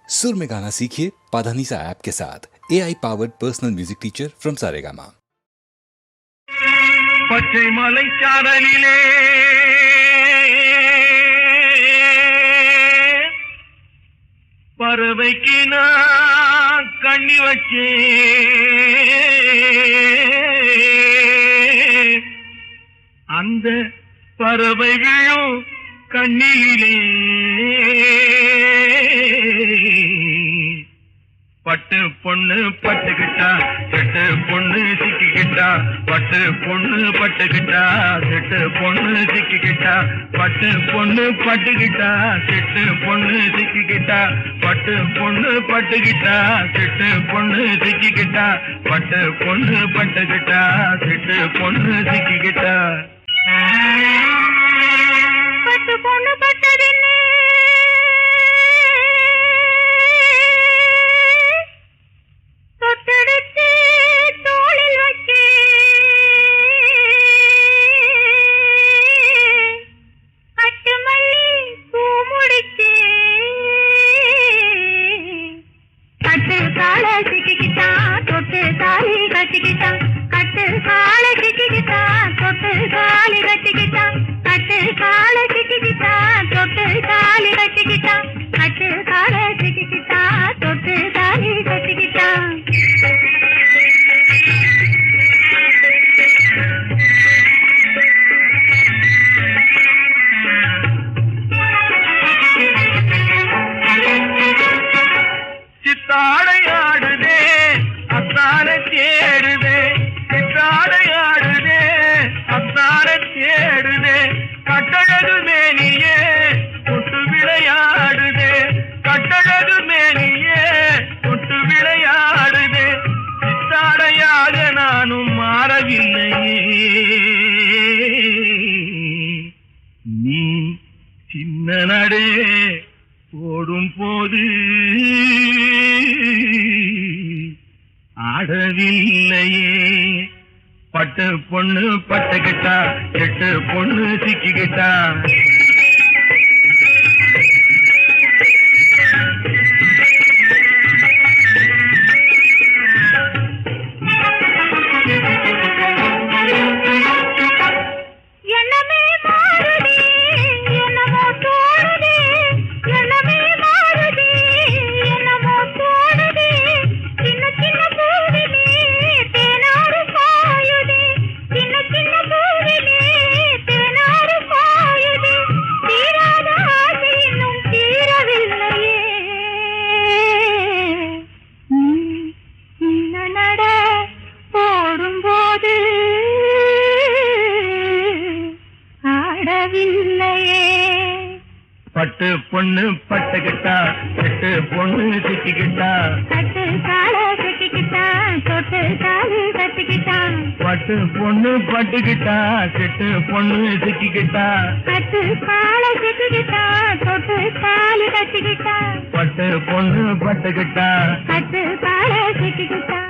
सुर में गाना सीखिए पाधानीसा ऐप के साथ। AI powered personal music teacher from Saregama. பச்சை மலைச்சாரலிலே பறவைக்கு நான் கண்ணி வச்சேன். அந்த பறவை விழும் கண்ணிலே பட்டு பொண்ணு பட்டுக்கிட்டா செட்டு பொண்ணு சிக்கிக்கிட்டா. பட்டு பொண்ணு பட்டுக்கிட்டா செட்டு பொண்ணு சிக்கிக்கிட்டா. பட்டு பொண்ணு பட்டுக்கிட்டா செட்டு பொண்ணு சிக்கிக்கிட்டா. பட்டு பொண்ணு பட்டுக்கிட்டா செட்டு பொண்ணு சிக்கிக்கிட்டா. பட்டு பொண்ணு பட்டுக்கிட்டா செட்டு பொண்ணு சிக்கிக்கிட்டா. பட்டு பொண்ணு பட்டதின்னு தொட்டெடுத்து தோளில் வச்சு கட்டு மல்லி பூ முடிச்சு கட்டு கால சிக்கிக்கிட்டா தொட்டு தாலி கட்டிக்கிட்டா. கட்டு கால சிக்கிக்கிட்டா தொட்டு தாலி கட்டிக்கிட்டா. கட்டு கால சிக்கிக்கிட்டா தொட்டு தாலி கட்டிக்கிட்டா. கட்டு கால சிக்கிக்கிட்டா தொட்டு தாலி கட்டிக்கிட்டா. சித்தாடையாடுதே அத்தான தேடுதே. சித்தாடையாடுதே அத்தான தேடுதே. கட்டழகு மேனியே தொட்டு விளையாடுதே. கட்டழகு மேனியே தொட்டு விளையாடுதே. சித்தாடையாக நானும் மாறவில்லையே. நீ சின்ன நடே ஓடும் போது ஆடவில்லையே. பட்டு பொண்ணு பட்டுக்கிட்டா எட்டு பொண்ணு சிக்கிக்கிட்டா. எண்ணமே மாறுதே என்னமோ தோணுதே. எண்ணமே மாறுதே என்னமோ தோணுதே. சின்ன சின்ன பூவிலே தேனாறு பாயுதே. சின்ன சின்ன பூவிலே தேனாறு பாயுதே. தீராத ஆசை இன்னும் தீரவில்லையே. சின்ன நட போடும்போது ஆடவில்லையே. பட்டு பொண்ணு பட்டுக்கிட்டா எட்டு பொண்ணு சிக்கிக்கிட்டா. கட்டு கால கட்டிக்கிட்டா தொட்டு தாலி கட்டிக்கிட்டா. பட்டு பொண்ணு பட்டுக்கிட்டா செட்டு பொண்ணு சிக்கிக்கிட்டா. கட்டு கால கட்டிக்கிட்டா தொட்டு தாலி கட்டிக்கிட்டா. பட்டு பொண்ணு பட்டுக்கிட்டா. கட்டு கால கட்டிக்கிட்டா.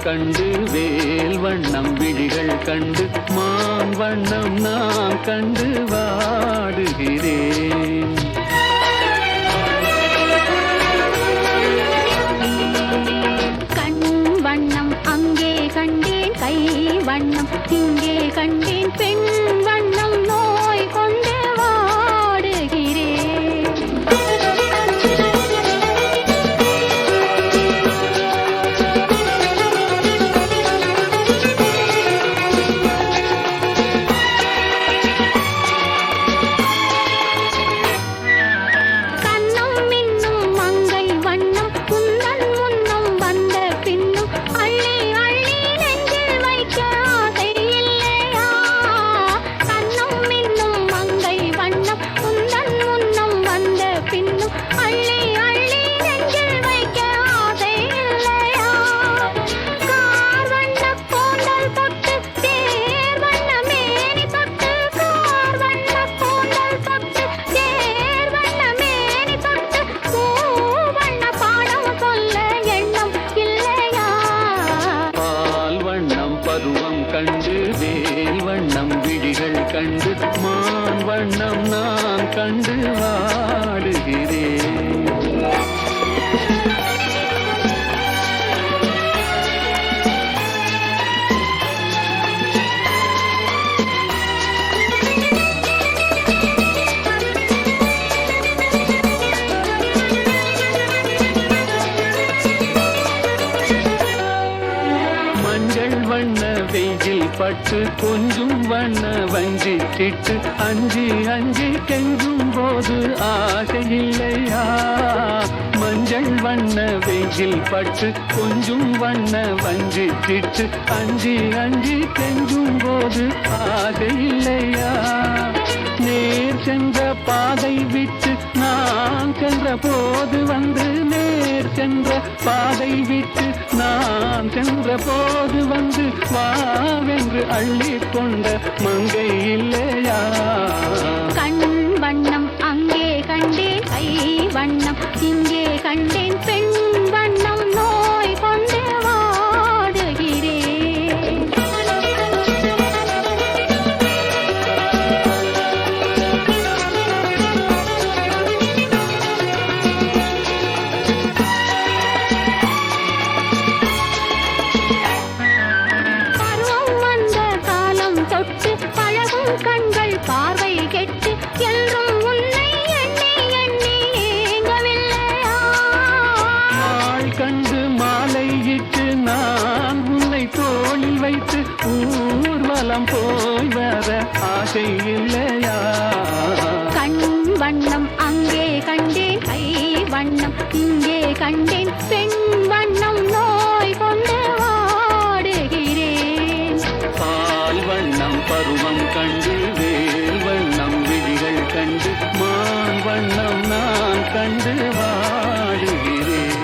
கண்டு வேல் வண்ணம் விழிகள் கண்டு மான் வண்ணம் நான் கண்டு வாடுகிறேன். கண் வண்ணம் அங்கே கண்டேன், கை வண்ணம் இங்கே கண்டேன், பெண் வண்ணம் நோய் கொண்டு வாடுகிறேன். கண்ணம் மின்னும் மங்கை வண்ணம் குந்தன் முன்னம் வந்த பின்னும் அள்ளி அள்ளி நெஞ்சில் வைக்க ஆசை இல்லையா? கண்ணம் மின்னும் மங்கை வண்ணம் குந்தன் முன்னம் வந்த பின்னும் அள்ளி அள்ளி நெஞ்சில் வைக்க ஆசை இல்லையா? கார் வண்ண கூந்தல் தொட்டு தேர் வண்ண மேனி தொட்டு, கார் வண்ண கூந்தல் தொட்டு தேர் வண்ண மேனி தொட்டு பூ வண்ண பாடம் சொல்ல எண்ணம் இல்லையா? பால் வண்ணம் பருவம் கண்டு வேல் வண்ணம் விழிகள் கண்டு மான் வண்ணம் நான் கண்டு வாடுகிறேன். மஞ்சள் வண்ண வெயில் பட்டு கொஞ்சம் வண்ண வஞ்சி திட்டு அஞ்சி அஞ்சி கெஞ்சும் போது ஆசை இல்லையா? மஞ்சள் வண்ண வெயில் பட்டு கொஞ்சம் வண்ண வஞ்சி திட்டு அஞ்சி அஞ்சி கெஞ்சும் போது ஆசை இல்லையா? நேர் சென்ற பாதை விட்டு நான் சென்ற போது வந்து, நேர் சென்ற பாதை விட்டு நான் சென்ற போது வந்து வாவென்று அள்ளி கொண்ட மங்கை இல்லையா? கண் வண்ணம் அங்கே கண்டேன், கை வண்ணம் இங்கே கண்டேன், பெண் வண்ணம் நோய் கொண்டு வாடுகிறேன். பருவம் வந்த காலம் தொட்டு பழகும் கண்கள் பார்வை கெட்டு என்றும் உன்னை எண்ணி எண்ணி ஏங்கவில்லையா? நாள் கண்டு மாலையிட்டு நான் உன்னை தோளில் வைத்து ஊர்வலம் போய் வர ஆசை இல்லையா? கண் வண்ணம் அங்கே கண்டேன், கை வண்ணம் இங்கே கண்டேன், பெண் வண்ணம் நோய் கொண்டு வாடுகிறேன். பால் வண்ணம் பருவம் கண்டு வேல் வண்ணம் விழிகள் கண்டு மான் வண்ணம் நான் கண்டு வாடுகிறேன்.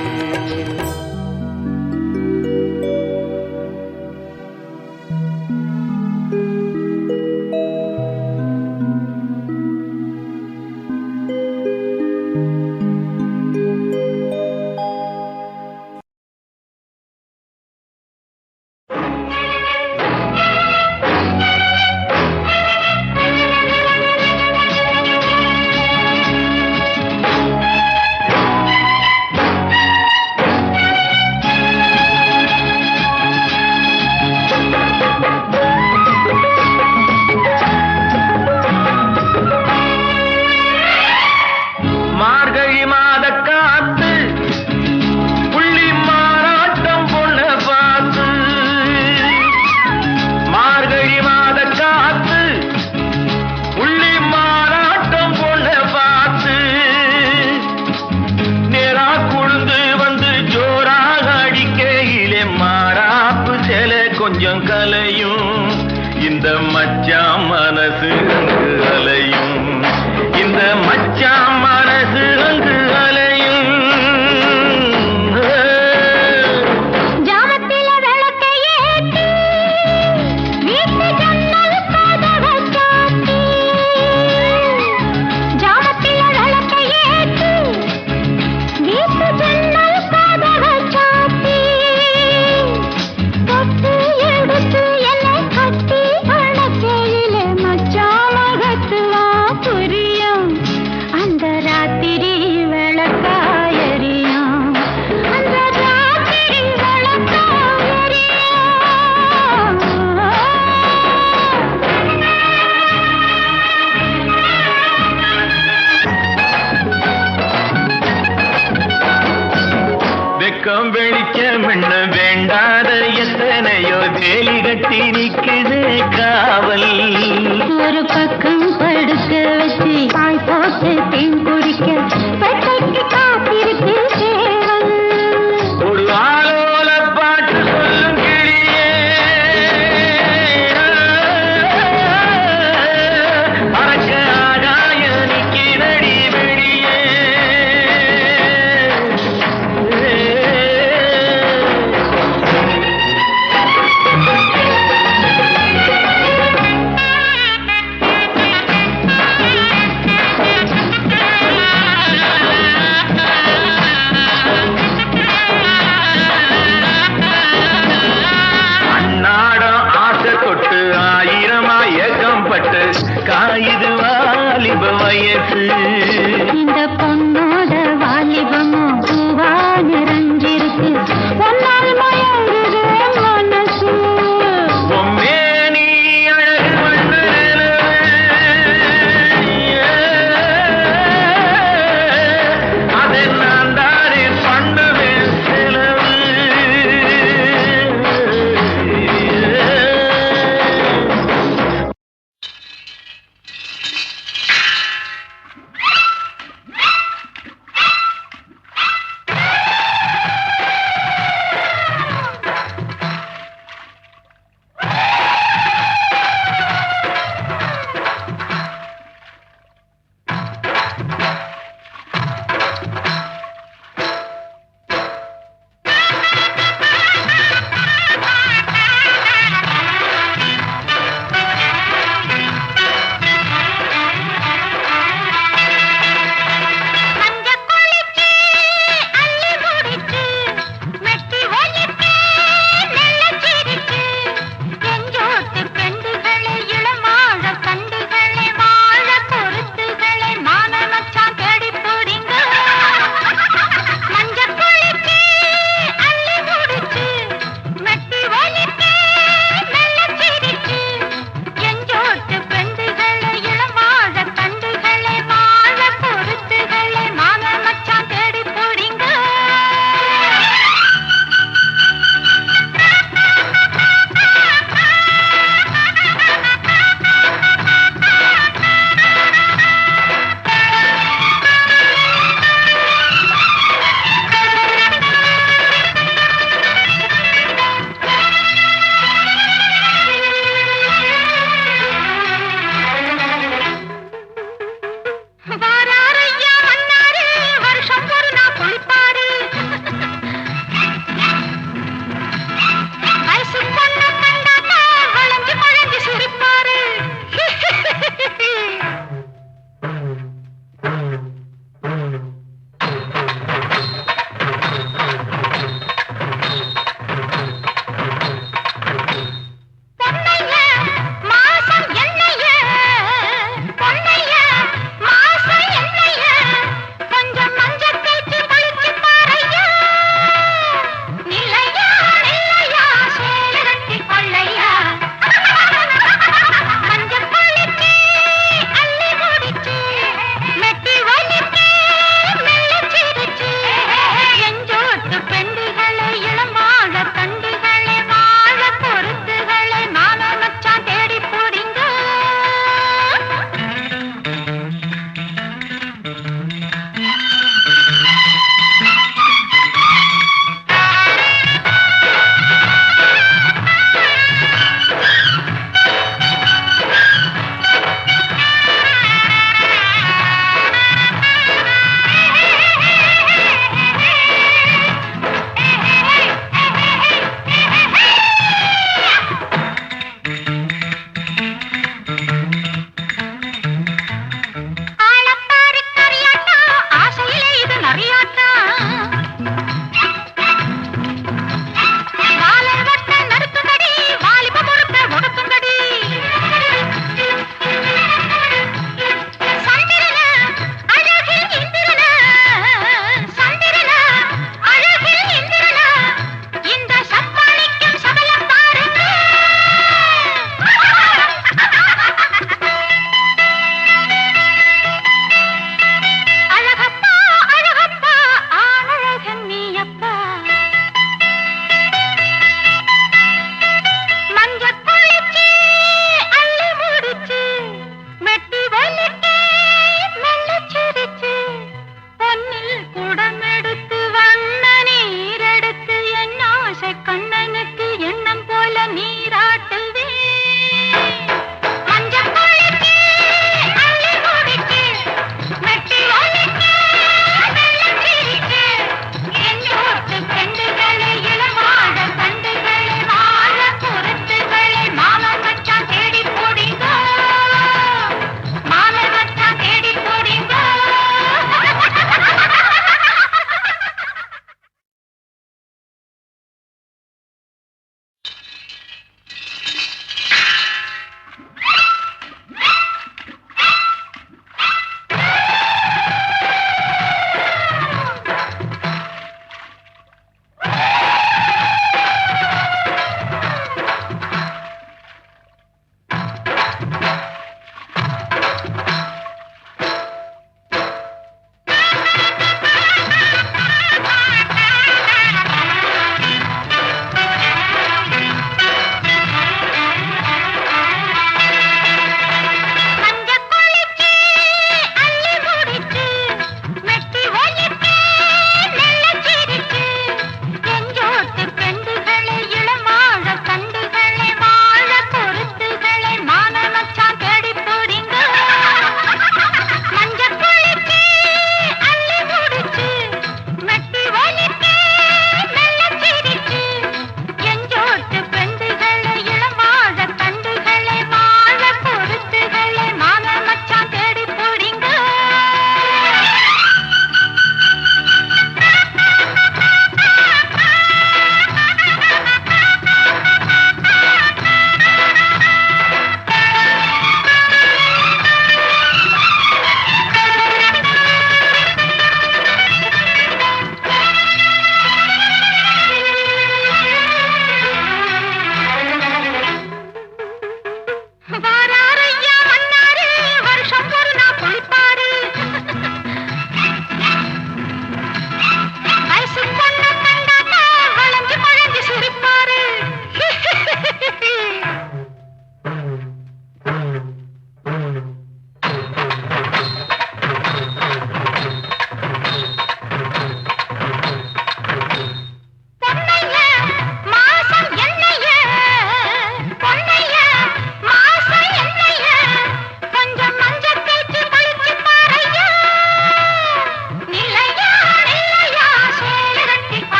மார்கழி மாத காத்து புள்ளி மாறாட்டம் பொண்ண பார்த்து, மார்கழி மாத காத்து புள்ளி மாறாட்டம் பொண்ண பார்த்து, நேரா குழுந்து வந்து ஜோராக அடிக்கையிலே மாறாப்பு செல கொஞ்சம் கலையும், இந்த மச்சான் மனசு அங்கு அலையும், இந்த மச்சான் மனசு அங்கு அலையும். ஜாமத்தில விளக்கை ஏற்றி வீட்டு ஜன்னல் கதவை சாத்தி, ஜாமத்தில விளக்கை ஏற்றி வீட்டு ஜன்னல் கதவை சாத்தி, கட்டி நிக்குது காவல். ஒரு பக்கம் படுக்க வச்சு பாய் போட்டு தேன் குடிக்க பெட்டைக்கு காத்திருக்கு சேவல். ஒரு ஆலோல பாட்டு சொல்லும் கிளியே, மறக்க ஆகாய நிக்கிறடி வெளியே. அன்னாடம் ஆசை தொட்டு ஆயிரமா ஏக்கம் பட்டு காயுது வாலிப வயசு.